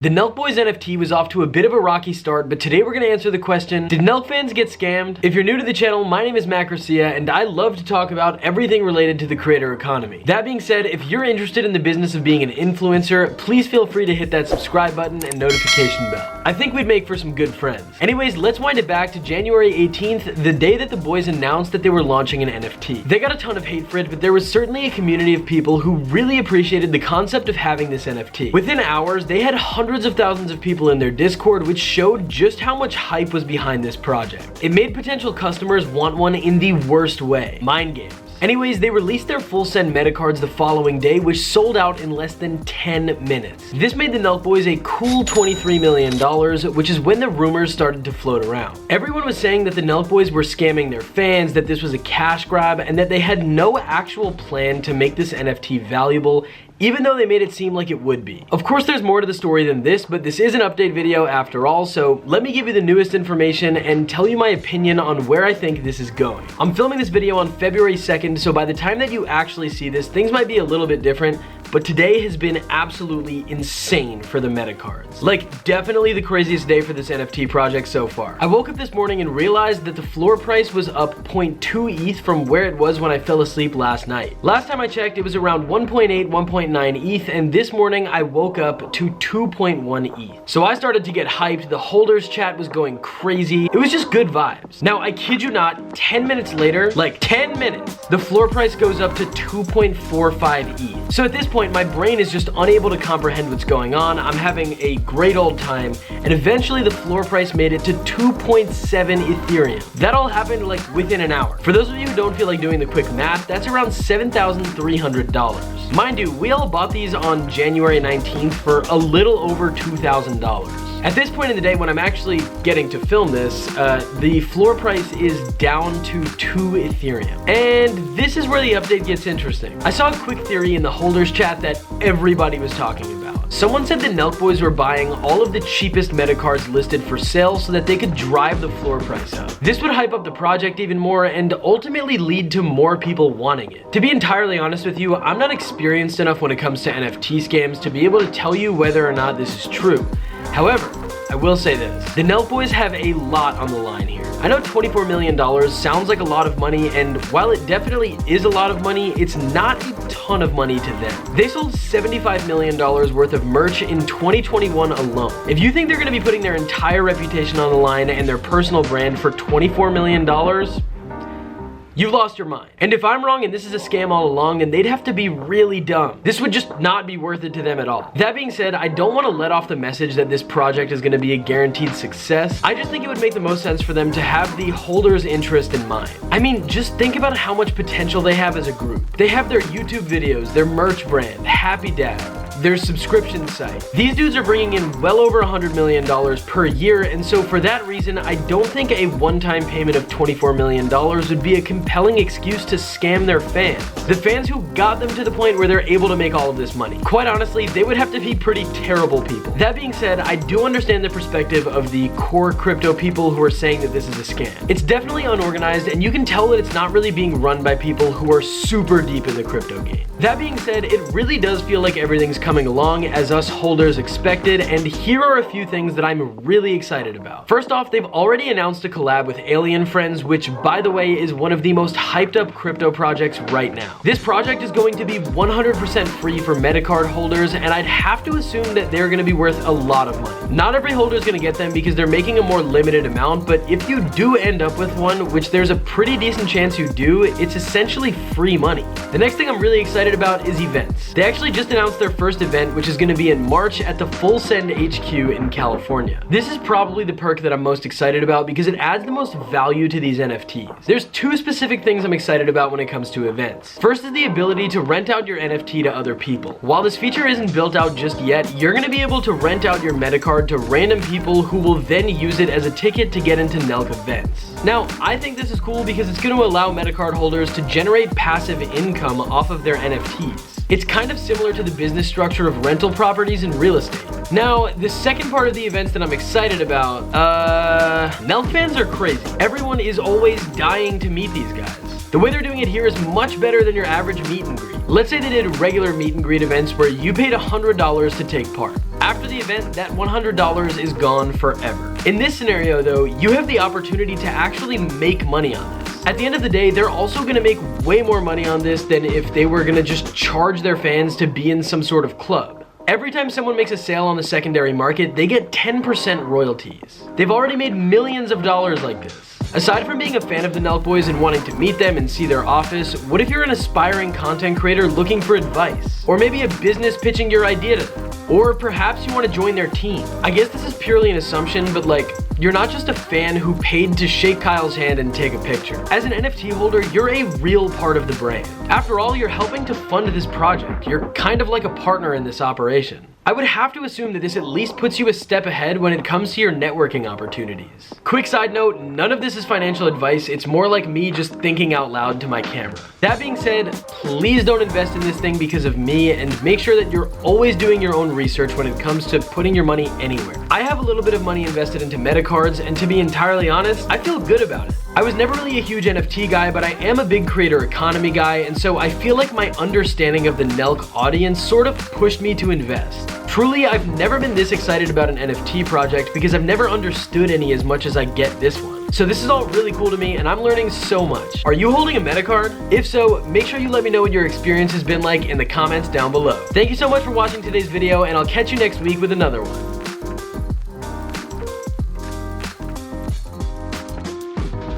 The Nelk Boys NFT was off to a bit of a rocky start, but today we're going to answer the question, did Nelk fans get scammed? If you're new to the channel, my name is Macrocia, and I love to talk about everything related to the creator economy. That being said, if you're interested in the business of being an influencer, please feel free to hit that subscribe button and notification bell. I think we'd make for some good friends. Anyways, let's wind it back to January 18th, the day that the boys announced that they were launching an NFT. They got a ton of hate for it, but there was certainly a community of people who really appreciated the concept of having this NFT. Within hours, they had hundreds of thousands of people in their Discord, which showed just how much hype was behind this project. It made potential customers want one in the worst way: mind games. Anyways, they released their full send meta cards the following day, which sold out in less than 10 minutes. This made the Nelk Boys a cool $23 million, which is when the rumors started to float around. Everyone was saying that the Nelk Boys were scamming their fans, that this was a cash grab, and that they had no actual plan to make this NFT valuable, even though they made it seem like it would be. Of course, there's more to the story than this, but this is an update video after all, so let me give you the newest information and tell you my opinion on where I think this is going. I'm filming this video on February 2nd, so by the time that you actually see this, things might be a little bit different, but today has been absolutely insane for the meta cards. Like, definitely the craziest day for this NFT project so far. I woke up this morning and realized that the floor price was up 0.2 ETH from where it was when I fell asleep last night. Last time I checked, it was around 1.8, 1.9 ETH, and this morning I woke up to 2.1 ETH. So I started to get hyped, the holders chat was going crazy, it was just good vibes. Now, I kid you not, 10 minutes later, like 10 minutes, the floor price goes up to 2.45 ETH. So at this point, my brain is just unable to comprehend what's going on. I'm having a great old time, and eventually the floor price made it to 2.7 Ethereum. That all happened like within an hour. For those of you who don't feel like doing the quick math, that's around $7,300. Mind you, we all bought these on January 19th for a little over $2,000. At this point in the day, when I'm actually getting to film this, the floor price is down to 2 Ethereum. And this is where the update gets interesting. I saw a quick theory in the holders chat that everybody was talking about. Someone said the Nelk Boys were buying all of the cheapest meta cards listed for sale so that they could drive the floor price up. This would hype up the project even more and ultimately lead to more people wanting it. To be entirely honest with you, I'm not experienced enough when it comes to NFT scams to be able to tell you whether or not this is true. However, I will say this, the Nelk Boys have a lot on the line here. I know $24 million sounds like a lot of money, and while it definitely is a lot of money, it's not a ton of money to them. They sold $75 million worth of merch in 2021 alone. If you think they're going to be putting their entire reputation on the line and their personal brand for $24 million, you've lost your mind. And if I'm wrong and this is a scam all along, then they'd have to be really dumb. This would just not be worth it to them at all. That being said, I don't want to let off the message that this project is going to be a guaranteed success. I just think it would make the most sense for them to have the holders' interest in mind. I mean, just think about how much potential they have as a group. They have their YouTube videos, their merch brand, Happy Dad, their subscription site. These dudes are bringing in well over $100 million per year, and so for that reason, I don't think a one-time payment of $24 million would be a compelling excuse to scam their fans. The fans who got them to the point where they're able to make all of this money. Quite honestly, they would have to be pretty terrible people. That being said, I do understand the perspective of the core crypto people who are saying that this is a scam. It's definitely unorganized, and you can tell that it's not really being run by people who are super deep in the crypto game. That being said, it really does feel like everything's coming along as us holders expected, and here are a few things that I'm really excited about. First off, they've already announced a collab with Alien Friends, which by the way is one of the most hyped up crypto projects right now. This project is going to be 100% free for Metacard holders, and I'd have to assume that they're going to be worth a lot of money. Not every holder is going to get them because they're making a more limited amount, but if you do end up with one, which there's a pretty decent chance you do, it's essentially free money. The next thing I'm really excited about is events. They actually just announced their first event, which is going to be in March at the Full Send HQ in California. This is probably the perk that I'm most excited about because it adds the most value to these NFTs. There's two specific things I'm excited about when it comes to events. First is the ability to rent out your NFT to other people. While this feature isn't built out just yet, you're going to be able to rent out your meta card to random people who will then use it as a ticket to get into Nelk events. Now, I think this is cool because it's going to allow meta card holders to generate passive income off of their NFTs. It's kind of similar to the business structure of rental properties and real estate. Now, the second part of the events that I'm excited about, Nelk fans are crazy. Everyone is always dying to meet these guys. The way they're doing it here is much better than your average meet and greet. Let's say they did regular meet and greet events where you paid $100 to take part. After the event, that $100 is gone forever. In this scenario though, you have the opportunity to actually make money on this. At the end of the day, they're also gonna make way more money on this than if they were gonna just charge their fans to be in some sort of club. Every time someone makes a sale on the secondary market, they get 10% royalties. They've already made millions of dollars like this. Aside from being a fan of the Nelk Boys and wanting to meet them and see their office, what if you're an aspiring content creator looking for advice? Or maybe a business pitching your idea to them? Or perhaps you want to join their team. I guess this is purely an assumption, but like, you're not just a fan who paid to shake Kyle's hand and take a picture. As an NFT holder, you're a real part of the brand. After all, you're helping to fund this project. You're kind of like a partner in this operation. I would have to assume that this at least puts you a step ahead when it comes to your networking opportunities. Quick side note, none of this is financial advice. It's more like me just thinking out loud to my camera. That being said, please don't invest in this thing because of me, and make sure that you're always doing your own research when it comes to putting your money anywhere. I have a little bit of money invested into meta cards, and to be entirely honest, I feel good about it. I was never really a huge NFT guy, but I am a big creator economy guy, and so I feel like my understanding of the Nelk audience sort of pushed me to invest. Truly, I've never been this excited about an NFT project because I've never understood any as much as I get this one. So this is all really cool to me and I'm learning so much. Are you holding a meta card? If so, make sure you let me know what your experience has been like in the comments down below. Thank you so much for watching today's video and I'll catch you next week with another one.